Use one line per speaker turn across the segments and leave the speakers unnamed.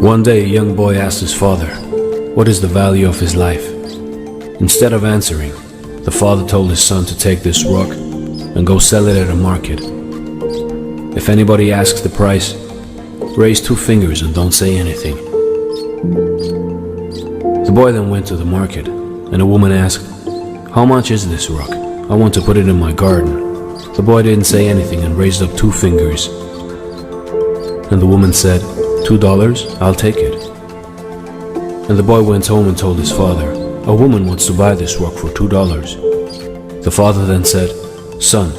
One day a young boy asked his father, what is the value of his life? Instead of answering, the father told his son to take this rock and go sell it at a market. If anybody asks the price, raise 2 fingers and don't say anything. The boy then went to the market, and a woman asked, how much is this rock? I want to put it in my garden. The boy didn't say anything and raised up 2 fingers. And the woman said, $2, I'll take it. And the boy went home and told his father, a woman wants to buy this rock for $2. The father then said, son,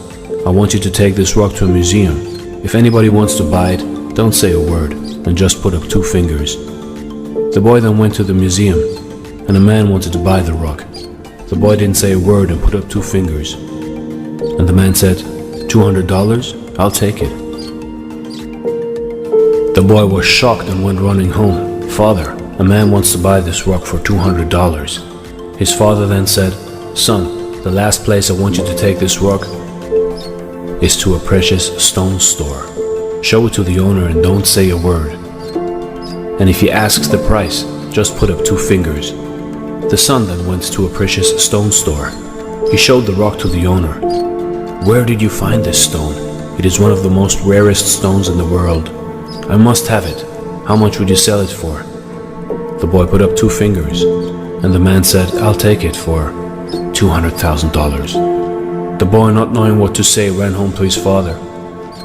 I want you to take this rock to a museum. If anybody wants to buy it, don't say a word and just put up 2 fingers. The boy then went to the museum, and a man wanted to buy the rock. The boy didn't say a word and put up 2 fingers. And the man said, $200, I'll take it. The boy was shocked and went running home. Father, a man wants to buy this rock for $200. His father then said, son, the last place I want you to take this rock is to a precious stone store. Show it to the owner and don't say a word. And if he asks the price, just put up 2 fingers. The son then went to a precious stone store. He showed the rock to the owner. Where did you find this stone? It is one of the most rarest stones in the world. I must have it. How much would you sell it for? The boy put up 2 fingers, and the man said, I'll take it for $200,000. The boy, not knowing what to say, ran home to his father.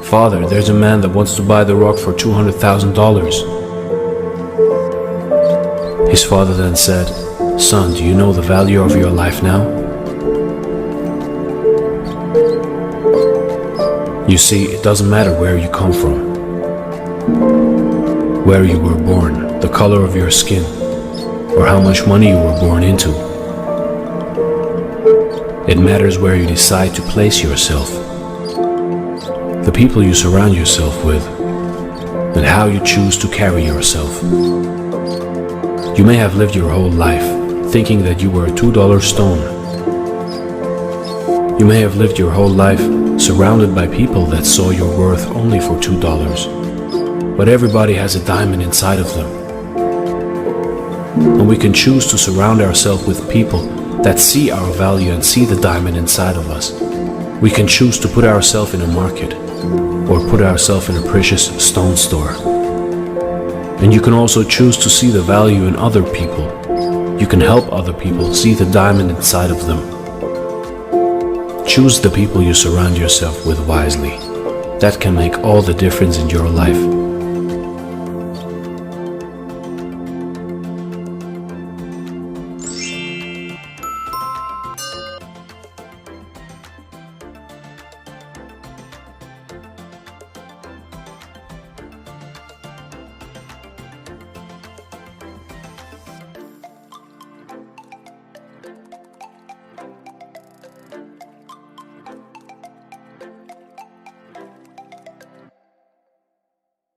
Father, there's a man that wants to buy the rock for $200,000. His father then said, son, do you know the value of your life now? You see, it doesn't matter where you come from, where you were born, the color of your skin, or how much money you were born into. It matters where you decide to place yourself, the people you surround yourself with, and how you choose to carry yourself. You may have lived your whole life thinking that you were a $2 stone. You may have lived your whole life surrounded by people that saw your worth only for $2. But everybody has a diamond inside of them. And we can choose to surround ourselves with people that see our value and see the diamond inside of us. We can choose to put ourselves in a market or put ourselves in a precious stone store. And you can also choose to see the value in other people. You can help other people see the diamond inside of them. Choose the people you surround yourself with wisely. That can make all the difference in your life.